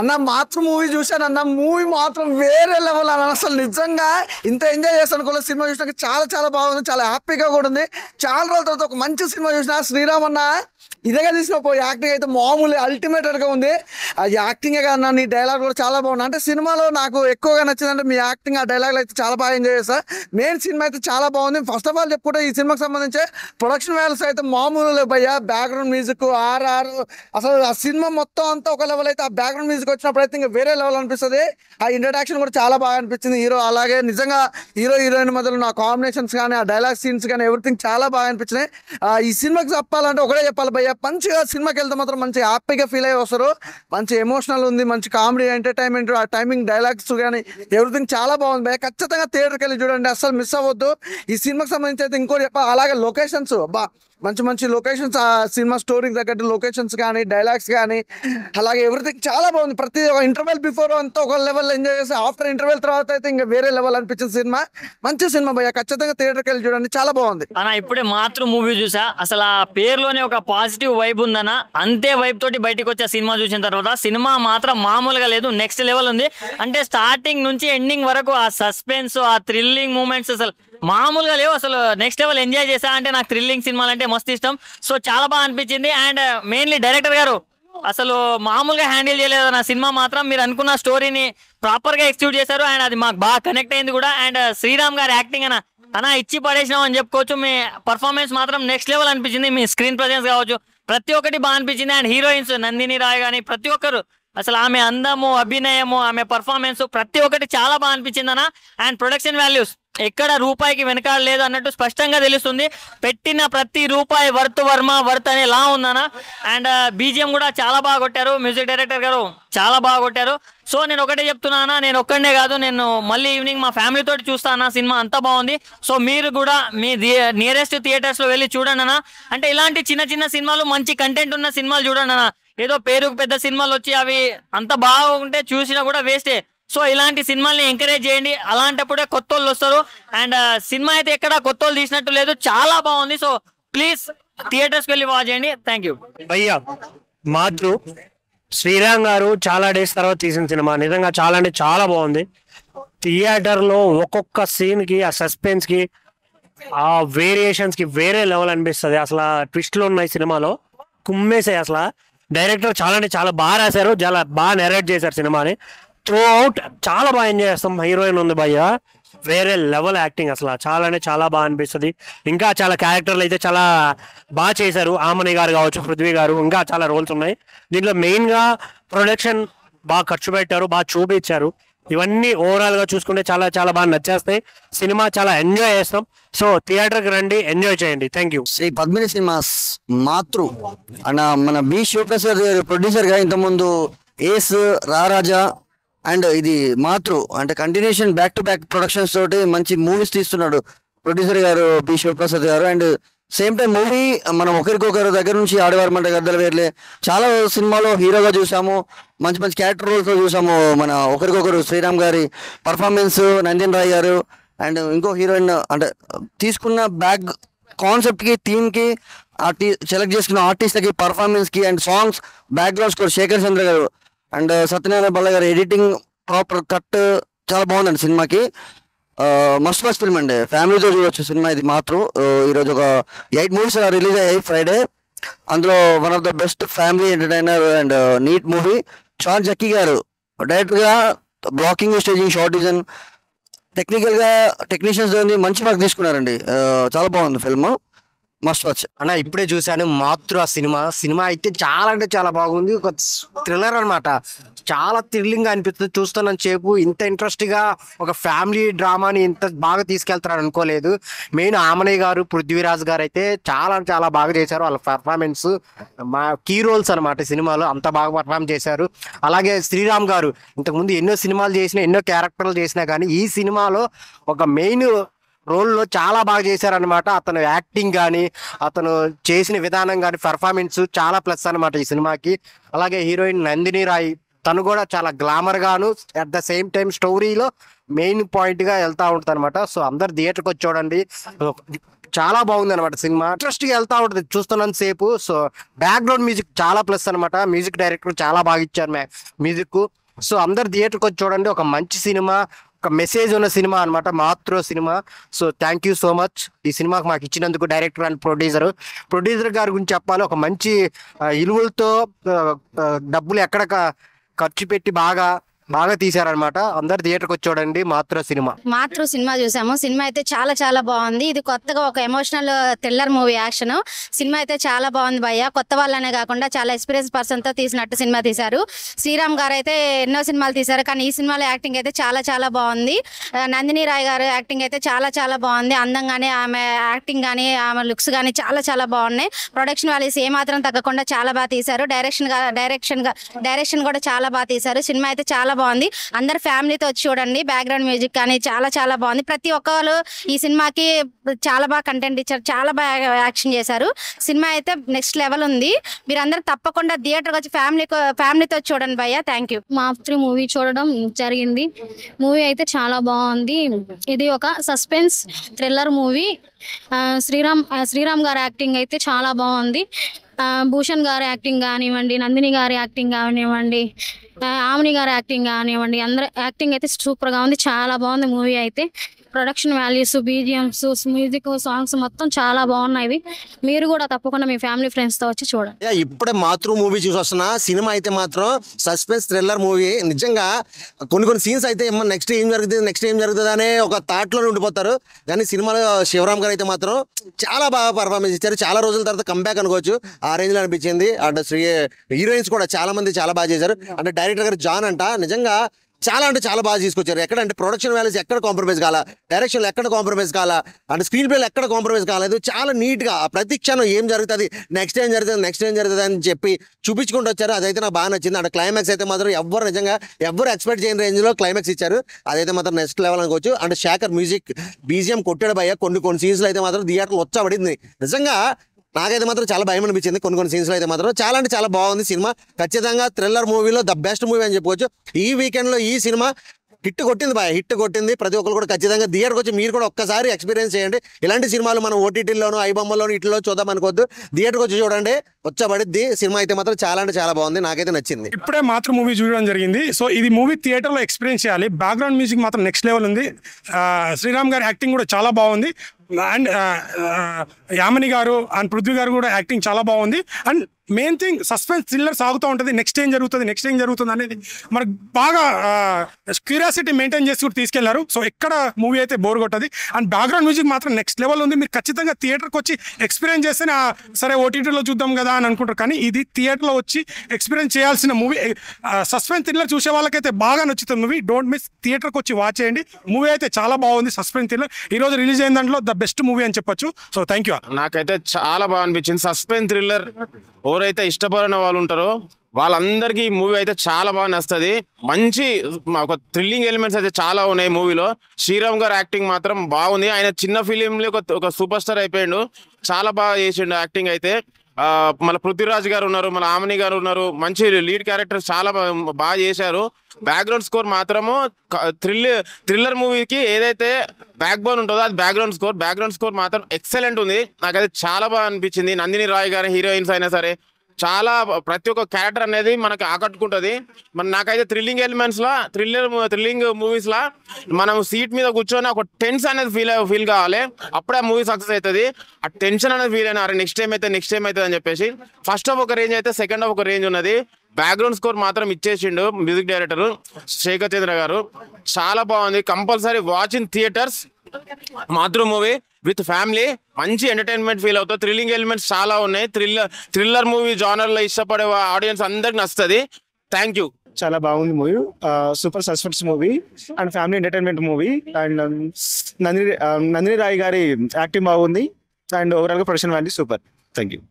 అన్న మాతృ మూవీ చూశాను అన్న. మూవీ మాత్రం వేరే లెవెల్ అన్న. అసలు నిజంగా ఇంత ఎంజాయ్ చేస్తాను కూడా సినిమా చూసినాక. చాలా చాలా బాగుంది, చాలా హ్యాపీగా కూడా ఉంది. చాలా రోజుల తర్వాత ఒక మంచి సినిమా చూసిన శ్రీరామ్ అన్న. ఇదేగా తీసిన యాక్టింగ్ అయితే మామూలు అల్టిమేటెడ్ గా ఉంది. అది యాక్టింగే కాదన్న, నీ డైలాగ్ కూడా చాలా బాగుంది. అంటే సినిమాలో నాకు ఎక్కువగా నచ్చిందంటే మీ యాక్టింగ్, ఆ డైలాగ్ అయితే చాలా బాగా ఎంజాయ్ చేస్తా. మెయిన్ సినిమా అయితే చాలా బాగుంది. ఫస్ట్ ఆఫ్ ఆల్ చెప్పుకుంటే ఈ సినిమాకి సంబంధించి ప్రొడక్షన్ వాల్యూస్ అయితే మామూలు భయ్య. బ్యాక్గ్రౌండ్ మ్యూజిక్ ఆర్ఆర్, అసలు ఆ సినిమా మొత్తం అంతా ఒక లెవెల్ అయితే, ఆ బ్యాక్గ్రౌండ్ మ్యూజిక్ వచ్చినప్పుడు అయితే ఇంకా వేరే లెవెల్ అనిపిస్తుంది. ఆ ఇంట్రడక్షన్ కూడా చాలా బాగా అనిపించింది హీరో. అలాగే నిజంగా హీరో హీరోయిన్ మధ్యలో నా కాంబినేషన్స్ కానీ, ఆ డైలాగ్ సీన్స్ కానీ ఎవ్రీథింగ్ చాలా బాగా అనిపించినాయి. ఈ సినిమాకి చెప్పాలంటే ఒకటే చెప్పాలి భయ్య, మంచిగా సినిమాకి వెళ్తే మాత్రం మంచి హ్యాపీగా ఫీల్ అయ్యి వస్తారు. మంచి ఎమోషనల్ ఉంది, మంచి కామెడీ ఎంటర్టైన్మెంట్, ఆ టైమింగ్ డైలాగ్స్ కానీ ఎవ్రీథింగ్ చాలా బాగుంది భయ్య. ఖచ్చితంగా థియేటర్కి వెళ్ళి చూడండి, అసలు మిస్ అవ్వద్దు. ఈ సినిమాకి సంబంధించి అయితే ఇంకోటి చెప్పాలి, అలాగే లొకేషన్స్ బా మంచి మంచి లొకేషన్స్, ఆ సినిమా స్టోరీకి తగ్గట్టు లొకేషన్స్ కానీ డైలాగ్స్ కానీ అలాగే ఎవ్రీథింగ్ చాలా బాగుంది. ప్రతి ఒక ఇంటర్వెల్ బిఫోర్ అంతా ఒక లెవెల్ ఎంజాయ్ చేసి, ఆఫ్టర్ ఇంటర్వెల్ తర్వాత అయితే ఇంకా వేరే లెవెల్ అనిపించింది సినిమా. మంచి సినిమా భయ్య, ఖచ్చితంగా థియేటర్కి వెళ్ళి చూడండి, చాలా బాగుంది అన్న. ఇప్పుడే మాతృ మూవీ చూసా, అసలు ఆ పేరులోనే ఒక పాజిటివ్ వైబ్ ఉందన్న. అంతే వైబ్ తోటి బయటకు వచ్చే సినిమా చూసిన తర్వాత సినిమా మాత్రం మామూలుగా లేదు, నెక్స్ట్ లెవెల్ ఉంది. అంటే స్టార్టింగ్ నుంచి ఎండింగ్ వరకు ఆ సస్పెన్స్, ఆ థ్రిల్లింగ్ మూమెంట్స్ అసలు మామూలుగా లేవు. అసలు నెక్స్ట్ లెవెల్ ఎంజాయ్ చేసా. అంటే నాకు థ్రిల్లింగ్ సినిమాలు అంటే మస్తు ఇష్టం. సో చాలా బాగా అనిపించింది. అండ్ మెయిన్లీ డైరెక్టర్ గారు అసలు మామూలుగా హ్యాండిల్ చేయలేదు నా సినిమా మాత్రం. మీరు అనుకున్న స్టోరీని ప్రాపర్ గా ఎక్స్క్యూట్ చేశారు, అండ్ అది మాకు బాగా కనెక్ట్ అయింది కూడా. అండ్ శ్రీరామ్ గారి యాక్టింగ్ అన్న ఇచ్చి పడేసినాం అని చెప్పుకోవచ్చు. మీ పర్ఫార్మెన్స్ మాత్రం నెక్స్ట్ లెవెల్ అనిపించింది. మీ స్క్రీన్ ప్రెజెన్స్ కావచ్చు, ప్రతి ఒక్కటి బాగా అనిపించింది. అండ్ హీరోయిన్స్ నందిని రాయ్ కానీ ప్రతి ఒక్కరు అసలు ఆమె అందము, అభినయము, ఆమె పర్ఫార్మెన్స్ ప్రతి ఒక్కటి చాలా బాగా అనిపించింది అన్న. అండ్ ప్రొడక్షన్ వాల్యూస్ ఎక్కడ రూపాయికి వెనకాడలేదు అన్నట్టు స్పష్టంగా తెలుస్తుంది. పెట్టిన ప్రతి రూపాయి వర్త్ వర్మ వర్త్ అనే లా ఉందన్న. అండ్ బీజిఎం కూడా చాలా బాగా కొట్టారు, మ్యూజిక్ డైరెక్టర్ గారు చాలా బాగా కొట్టారు. సో నేను ఒకటే చెప్తున్నానా, నేను ఒక్కడే కాదు, నేను మళ్ళీ ఈవినింగ్ మా ఫ్యామిలీ తోటి చూస్తాను. సినిమా అంతా బాగుంది. సో మీరు కూడా మీ నియరెస్ట్ థియేటర్స్ లో వెళ్ళి చూడండి అన్న. అంటే ఇలాంటి చిన్న చిన్న సినిమాలు, మంచి కంటెంట్ ఉన్న సినిమాలు చూడండి అన్న. ఏదో పేరుకు పెద్ద సినిమాలు వచ్చి అవి అంత బాగుంటే చూసినా కూడా వేస్టే. సో ఇలాంటి సినిమాల్ని ఎంకరేజ్ చేయండి, అలాంటప్పుడే కొత్త వాళ్ళు వస్తారు. అండ్ సినిమా అయితే ఎక్కడ కొత్త వాళ్ళు తీసినట్టు లేదు, చాలా బాగుంది. సో ప్లీజ్ థియేటర్స్కి వెళ్ళి వాచ్ చేయండి. థ్యాంక్ యూ భయ్యా. మాతృ శ్రీరామ్ గారు చాలా డేస్ తర్వాత తీసిన సినిమా, నిజంగా చాలా అంటే చాలా బాగుంది. థియేటర్ లో ఒక్కొక్క సీన్ కి, ఆ సస్పెన్స్ కి, ఆ వేరియేషన్స్ కి వేరే లెవెల్ అనిపిస్తుంది. అసలు ట్విస్ట్లు ఉన్నాయి సినిమాలో, కుమ్మేసాయి. అసలు డైరెక్టర్ చాలా అంటే చాలా బాగా రాశారు, చాలా బాగా నెరేట్ చేశారు సినిమాని. త్రూ అవుట్ చాలా బాగా ఎంజాయ్ చేస్తాం. హీరోయిన్ ఉంది భయ్య, వేరే లెవెల్ యాక్టింగ్, అసలు చాలా అంటే చాలా బాగా అనిపిస్తుంది. ఇంకా చాలా క్యారెక్టర్లు అయితే చాలా బాగా చేశారు. ఆమని గారు కావచ్చు, పృథ్వీ గారు, ఇంకా చాలా రోల్స్ ఉన్నాయి దీంట్లో. మెయిన్ గా ప్రొడక్షన్ బాగా ఖర్చు పెట్టారు, బాగా చూపించారు. ఇవన్నీ ఓవరాల్ గా చూసుకుంటే చాలా చాలా బాగా నచ్చేస్తాయి. సినిమా చాలా ఎంజాయ్ చేస్తాం. సో థియేటర్కి రండి, ఎంజాయ్ చేయండి. Thank you. Sri Padmini cinemas Matru అన్న, మన బి శివప్రసాద్ గారు ప్రొడ్యూసర్ గా ఇంతకుముందు ఏస్, రారాజా అండ్ ఇది మాతృ అంటే continuation back to back productions తోటి మంచి మూవీస్ తీస్తున్నాడు ప్రొడ్యూసర్ గారు బి శివప్రసాద్ గారు. అండ్ సేమ్ టైం మూవీ మనం ఒకరికొకరు దగ్గర నుంచి ఆడవారు మంట గద్దలు వేర్లే చాలా సినిమాలో హీరోగా చూసాము, మంచి మంచి క్యారెక్టర్ రోల్స్ చూసాము. మన ఒకరికొకరు శ్రీరామ్ గారి పర్ఫార్మెన్స్, నందిన్ రాయ్ గారు అండ్ ఇంకో హీరోయిన్, అంటే తీసుకున్న బ్యాక్ కాన్సెప్ట్ కి, థీమ్ కి, సెలెక్ట్ చేసుకున్న ఆర్టిస్ట్లకి, పర్ఫార్మెన్స్ కి and songs, background score Shekhar Chandra garu and Satyanarayana బల్ల గారు ఎడిటింగ్, ప్రాపర్ కట్ చాలా బాగుందండి సినిమాకి. మస్ట్ ఫిల్మ్ అండి, ఫ్యామిలీతో చూడొచ్చు సినిమా ఇది మాత్రం. ఈరోజు ఒక 8 మూవీస్ రిలీజ్ అయ్యాయి ఫ్రైడే. అందులో one of the best family entertainer and neat movie. Shaan Jakki garu director గా blocking, staging, shot design, technical గా టెక్నీషియన్స్ మంచి మార్క్ తీసుకున్నారండి. చాలా బాగుంది ఫిల్మ్, మస్ట్ వాచ్ అన్న. ఇప్పుడే చూశాను మాతృ ఆ సినిమా. సినిమా అయితే చాలా అంటే చాలా బాగుంది. ఒక థ్రిల్లర్ అనమాట, చాలా థ్రిల్లింగ్ అనిపిస్తుంది. చూస్తున్న సేపు ఇంత ఇంట్రెస్ట్ గా ఒక ఫ్యామిలీ డ్రామాని ఇంత బాగా తీసుకెళ్తారని అనుకోలేదు. మెయిన్ ఆమనయ్య గారు, పృథ్వీరాజ్ గారు అయితే చాలా చాలా బాగా చేశారు. వాళ్ళ పర్ఫార్మెన్స్ మా కీ రోల్స్ అనమాట సినిమాలో, అంత బాగా పర్ఫార్మ్ చేశారు. అలాగే శ్రీరామ్ గారు ఇంతకుముందు ఎన్నో సినిమాలు చేసినా, ఎన్నో క్యారెక్టర్లు చేసినా కానీ ఈ సినిమాలో ఒక మెయిన్ రోల్లో చాలా బాగా చేశారనమాట. అతను యాక్టింగ్ కానీ, అతను చేసిన విధానం కానీ, పర్ఫార్మెన్స్ చాలా ప్లస్ అనమాట ఈ సినిమాకి. అలాగే హీరోయిన్ నందిని రాయ్, తను కూడా చాలా గ్లామర్ గాను, అట్ ద సేమ్ టైం స్టోరీలో మెయిన్ పాయింట్ గా వెళ్తా ఉంటుంది అనమాట. సో అందరు థియేటర్కి వచ్చి చూడండి. చాలా బాగుంది అనమాట సినిమా. ఇంట్రెస్ట్ గా వెళ్తా ఉంటుంది చూస్తున్నంత సేపు. సో బ్యాక్గ్రౌండ్ మ్యూజిక్ చాలా ప్లస్ అనమాట. మ్యూజిక్ డైరెక్టర్ చాలా బాగా ఇచ్చారు మ్యూజిక్. సో అందరు థియేటర్కి వచ్చి చూడండి. ఒక మంచి సినిమా, ఒక మెసేజ్ ఉన్న సినిమా అనమాట మాతృ cinema. So thank you so much ఈ సినిమాకి మాకు ఇచ్చినందుకు డైరెక్టర్ అండ్ ప్రొడ్యూసర్ గారి గురించి చెప్పాలి. ఒక మంచి ఇలువలతో డబ్బులు ఎక్కడ ఖర్చు పెట్టి బాగా తీశారనమాట. అందరు థియేటర్కి వచ్చి చూడండి మాతృ సినిమా చూసాము. సినిమా అయితే చాలా చాలా బాగుంది. ఇది కొత్తగా ఒక emotional thriller movie action cinema అయితే చాలా బాగుంది భయ్య. కొత్త వాళ్ళనే కాకుండా చాలా ఎక్స్పీరియన్స్ పర్సన్ తో తీసినట్టు సినిమా తీశారు. శ్రీరామ్ గారు అయితే ఎన్నో సినిమాలు తీశారు, కానీ ఈ సినిమాలో యాక్టింగ్ అయితే చాలా చాలా బాగుంది. నందిని రాయ్ గారు యాక్టింగ్ అయితే చాలా చాలా బాగుంది. అందంగానే ఆమె యాక్టింగ్ కానీ ఆమె లుక్స్ కానీ చాలా చాలా బాగున్నాయి. ప్రొడక్షన్ వాల్యూస్ ఏమాత్రం తగ్గకుండా చాలా బాగా తీశారు. డైరెక్షన్ కూడా చాలా బాగా తీశారు. సినిమా అయితే చాలా బాగుంది. అందరు ఫ్యామిలీతో వచ్చి చూడండి. బ్యాక్గ్రౌండ్ మ్యూజిక్ కానీ చాలా చాలా బాగుంది. ప్రతి ఒక్కరు ఈ సినిమాకి చాలా బాగా కంటెంట్ ఇచ్చారు, చాలా బాగా యాక్షన్ చేశారు. సినిమా అయితే నెక్స్ట్ లెవెల్ ఉంది. మీరందరూ తప్పకుండా థియేటర్కి వచ్చి ఫ్యామిలీతో చూడండి భయ్య. Thank you. మాతృ మూవీ చూడడం జరిగింది. మూవీ అయితే చాలా బాగుంది. ఇది ఒక సస్పెన్స్ థ్రిల్లర్ మూవీ. శ్రీరామ్ గారి యాక్టింగ్ అయితే చాలా బాగుంది. భూషణ్ గారి యాక్టింగ్ కానివ్వండి, నందిని గారి యాక్టింగ్ కానివ్వండి, ఆమెని గారి యాక్టింగ్ కానివ్వండి, అందరూ యాక్టింగ్ అయితే సూపర్గా ఉంది. చాలా బాగుంది మూవీ అయితే. Production values, BGMs, music, songs మొత్తం చాలా బాగున్నాయి. మీరు కూడా తప్పకుండా మీ ఫ్యామిలీ ఫ్రెండ్స్తో వచ్చి చూడండి. ఇప్పుడే మాతృ మూవీ చూసి వస్తున్నా. సినిమా అయితే మాత్రం సస్పెన్స్ థ్రిల్లర్ మూవీ. నిజంగా కొన్ని సీన్స్ అయితే నెక్స్ట్ ఏం జరుగుతుంది అనే ఒక థాట్లో ఉండిపోతారు. కానీ సినిమాలో శివరామ్ గారు అయితే మాత్రం చాలా బాగా పర్ఫార్మెన్స్ ఇచ్చారు. చాలా రోజుల తర్వాత కంబ్యాక్ అనుకోవచ్చు, ఆ రేంజ్ లో అనిపించింది. అంటే హీరోయిన్స్ కూడా చాలా మంది చాలా బాగా చేశారు. అంటే డైరెక్టర్ గారు జాన్ అంట నిజంగా చాలా అంటే చాలా బాగా తీసుకొచ్చారు. ఎక్కడంటే ప్రొడక్షన్ వాల్యూస్ ఎక్కడ కాంప్రమైజ్ కాలా, డైరెక్షన్లో ఎక్కడ కాంప్రమైజ్ కాలా, అంటే స్క్రీన్ ప్లేలో ఎక్కడ కాంప్రమైజ్ కాలేదు. చాలా నీట్గా ప్రతి క్షణం ఏం జరుగుతుంది, నెక్స్ట్ ఏం జరుగుతుంది అని చెప్పి చూపించుకుంటూ వచ్చారు. అదైతే నాకు బాగా నచ్చింది. అంటే క్లైమాక్స్ అయితే మాత్రం ఎవ్వరు ఎక్స్పెక్ట్ చేయని రేంజ్లో క్లైమాక్స్ ఇచ్చారు. అదైతే మాత్రం నెక్స్ట్ లెవెల్ అనుకోవచ్చు. అంటే శేఖర్ మ్యూజిక్ బీజిఎం కొట్టాడు భయ్య. కొన్ని సీన్స్లో అయితే మాత్రం థియేటర్లో వచ్చబడింది. నిజంగా నాకైతే మాత్రం చాలా భయం అనిపించింది. కొన్ని సీన్స్లో అయితే మాత్రం చాలా అంటే చాలా బాగుంది సినిమా. ఖచ్చితంగా థ్రిల్లర్ మూవీలో ద బెస్ట్ మూవీ అని చెప్పుకోవచ్చు. ఈ వీకెండ్లో ఈ సినిమా హిట్ కొట్టింది. ప్రతి ఒక్కరు కూడా ఖచ్చితంగా థియేటర్కి వచ్చి మీరు కూడా ఒక్కసారి ఎక్స్పీరియన్స్ చేయండి. ఇలాంటి సినిమాలు మనం ఓటీటీలోను, ఐబొమ్మలోను ఇట్లో చూద్దాం అనుకోవద్దు. థియేటర్కి వచ్చి చూడండి, వచ్చబడిద్ది. సినిమా అయితే మాత్రం చాలా అంటే చాలా బాగుంది, నాకైతే నచ్చింది. ఇప్పుడే మాత్రం మూవీ చూడడం జరిగింది. సో ఇది మూవీ థియేటర్లో ఎక్స్పీరియన్స్ చేయాలి. బ్యాక్గ్రౌండ్ మ్యూజిక్ మాత్రం నెక్స్ట్ లెవెల్ ఉంది. శ్రీరామ్ గారి యాక్టింగ్ కూడా చాలా బాగుంది. అండ్ యామిని గారు అండ్ పృథ్వీ గారు కూడా యాక్టింగ్ చాలా బాగుంది. And main thing suspense thriller సాగుతూ ఉంటుంది. నెక్స్ట్ ఏం జరుగుతుంది అనేది మనకు బాగా క్యూరియాసిటీ మెయింటైన్ చేసి కూడా తీసుకెళ్లారు. సో ఎక్కడ మూవీ అయితే బోర్ కొట్టది. అండ్ బ్యాక్గ్రౌండ్ మ్యూజిక్ మాత్రం నెక్స్ట్ లెవెల్ ఉంది. మీరు ఖచ్చితంగా థియేటర్కి వచ్చి ఎక్స్పీరియన్స్ చేస్తేనే సరే ఓటీటీలో చూద్దాం కదా అని అనుకుంటారు. కానీ ఇది థియేటర్లో వచ్చి ఎక్స్పీరియన్స్ చేయాల్సిన మూవీ. సస్పెన్స్ థ్రిల్లర్ చూసే వాళ్ళకైతే బాగా నచ్చుతుంది మూవీ. డోంట్ మిస్, థియేటర్కి వచ్చి వాచ్ చేయండి. మూవీ అయితే చాలా బాగుంది. సస్పెన్స్ థ్రిల్లర్ ఈ రోజు రిలీజ్ అయిన దాంట్లో ద బెస్ట్ మూవీ అని చెప్పొచ్చు. So thank you. నాకైతే చాలా బాగా అనిపించింది. సస్పెన్స్ థ్రిల్లర్ ఎవరైతే ఇష్టపడిన వాళ్ళు ఉంటారో వాళ్ళందరికీ ఈ మూవీ అయితే చాలా బాగా నచ్చుతుంది. మంచి ఒక థ్రిల్లింగ్ ఎలిమెంట్స్ అయితే చాలా ఉన్నాయి మూవీలో. శ్రీరామ్ గారు యాక్టింగ్ మాత్రం బాగుంది. ఆయన చిన్న ఫిలింలో ఒక సూపర్ స్టార్ అయిపోయాడు. చాలా బాగా చేసిండు యాక్టింగ్ అయితే. మన పృథ్వీరాజ్ గారు ఉన్నారు, మన ఆమెని గారు ఉన్నారు. మంచి లీడ్ క్యారెక్టర్స్ చాలా బాగా చేశారు. బ్యాక్గ్రౌండ్ స్కోర్ మాత్రము థ్రిల్లర్ మూవీకి ఏదైతే బ్యాక్ బోన్ ఉంటుందో అది బ్యాక్గ్రౌండ్ స్కోర్ మాత్రం ఎక్సలెంట్ ఉంది. నాకైతే చాలా బాగా అనిపించింది. నందిని రాయ్ గారు హీరోయిన్స్ అయినా సరే చాలా ప్రతి ఒక్క క్యారెక్టర్ అనేది మనకు ఆకట్టుకుంటుంది. నాకైతే థ్రిల్లింగ్ ఎలిమెంట్స్ లా థ్రిల్లింగ్ మూవీస్ లా మనం సీట్ మీద కూర్చొని ఒక టెన్షన్ అనేది ఫీల్ కావాలి. అప్పుడే ఆ మూవీ సక్సెస్ అవుతుంది. ఆ టెన్షన్ అనేది ఫీల్ అయినా నెక్స్ట్ టైం అవుతుంది అని చెప్పేసి. ఫస్ట్ హాఫ్ ఒక రేంజ్ అయితే సెకండ్ హాఫ్ ఒక రేంజ్ ఉన్నది. బ్యాక్గ్రౌండ్ స్కోర్ మాత్రం ఇచ్చేసిండు మ్యూజిక్ డైరెక్టర్ శేఖర్ చంద్ర గారు. చాలా బాగుంది. Compulsory watch in theatres Matru movie with family. మంచి ఎంటర్టైన్మెంట్ ఫీల్ అవుతుంది. థ్రిల్లింగ్ ఎలిమెంట్స్ చాలా ఉన్నాయి. థ్రిల్లర్ మూవీ జానర్లో ఇష్టపడే ఆడియన్స్ అందరికి నచ్చుతుంది. Thank you. చాలా బాగుంది movie. Super suspense movie and family entertainment movie. And Nandini Roy గారి యాక్టింగ్ బాగుంది. అండ్ ఓవరాల్ గా production value super. Thank you.